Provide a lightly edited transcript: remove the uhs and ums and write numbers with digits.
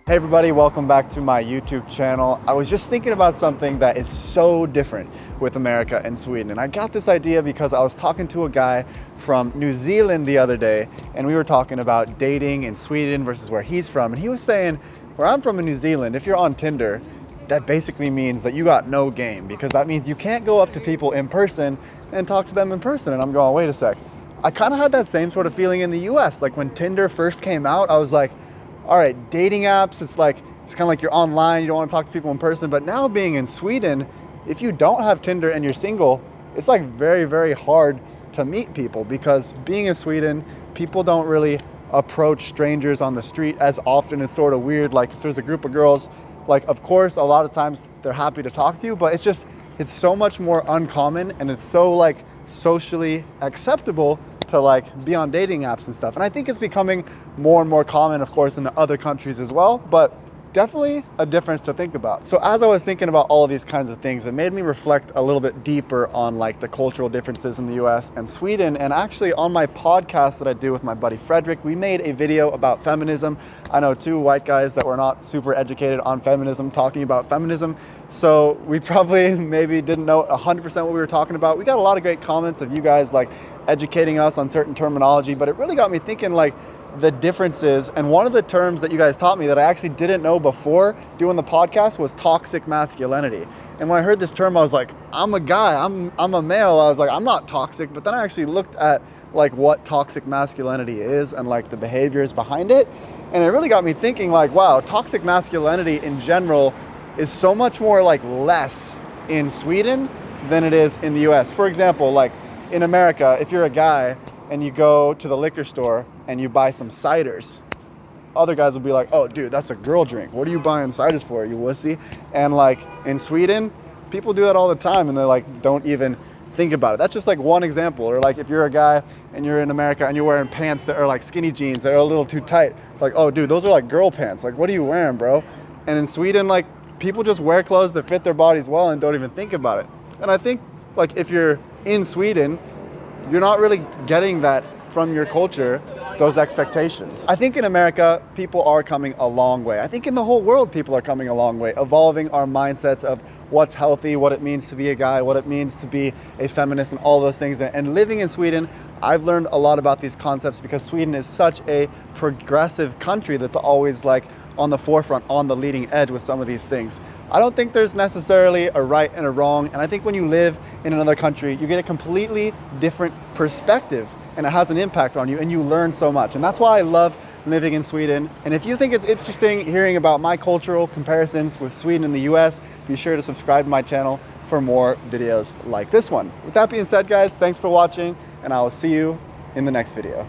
Hey everybody, welcome back to my YouTube channel. I was just thinking about something that is so different with America and Sweden. And I got this idea because I was talking to a guy from New Zealand the other day, and we were talking about dating in Sweden versus where he's from. And he was saying, where I'm from in New Zealand, if you're on Tinder, that basically means that you got no game, because that means you can't go up to people in person and talk to them in person. And I'm going, wait a sec. I kind of had that same sort of feeling in the US. Like when Tinder first came out, I was like, all right, dating apps, it's kind of like you're online, you don't want to talk to people in person. But now being in Sweden, if you don't have Tinder and you're single, it's like very, very hard to meet people, because being in Sweden, people don't really approach strangers on the street as often. It's sort of weird. Like if there's a group of girls, like of course, a lot of times they're happy to talk to you, but it's so much more uncommon, and it's so like socially acceptable to like be on dating apps and stuff. And I think it's becoming more and more common, of course, in the other countries as well, but definitely a difference to think about. So as I was thinking about all of these kinds of things, it made me reflect a little bit deeper on like the cultural differences in the US and Sweden. And actually on my podcast that I do with my buddy Frederick, we made a video about feminism. I know two white guys that were not super educated on feminism talking about feminism. So we probably maybe didn't know 100% what we were talking about. We got a lot of great comments of you guys like educating us on certain terminology, but it really got me thinking like the differences. And one of the terms that you guys taught me that I actually didn't know before doing the podcast was toxic masculinity. And when I heard this term, I was like, I'm a guy, I'm a male. I was like, I'm not toxic. But then I actually looked at like what toxic masculinity is and like the behaviors behind it. And it really got me thinking like, wow, toxic masculinity in general is so much more like less in Sweden than it is in the US. For example, like in America, if you're a guy and you go to the liquor store and you buy some ciders, other guys will be like, oh dude, that's a girl drink. What are you buying ciders for, you wussy? And like in Sweden, people do that all the time and they like don't even think about it. That's just like one example. Or like if you're a guy and you're in America and you're wearing pants that are like skinny jeans that are a little too tight, like, oh dude, those are like girl pants. Like, what are you wearing, bro? And in Sweden, like people just wear clothes that fit their bodies well and don't even think about it. And I think like if you're in Sweden, you're not really getting that from your culture, those expectations. I think in America, people are coming a long way. I think in the whole world, people are coming a long way, evolving our mindsets of what's healthy, what it means to be a guy, what it means to be a feminist, and all those things. And living in Sweden, I've learned a lot about these concepts because Sweden is such a progressive country that's always like on the forefront, on the leading edge with some of these things. I don't think there's necessarily a right and a wrong. And I think when you live in another country, you get a completely different perspective, and it has an impact on you, and you learn so much. And that's why I love living in Sweden. And if you think it's interesting hearing about my cultural comparisons with Sweden and the US, be sure to subscribe to my channel for more videos like this one. With that being said, guys, thanks for watching, and I will see you in the next video.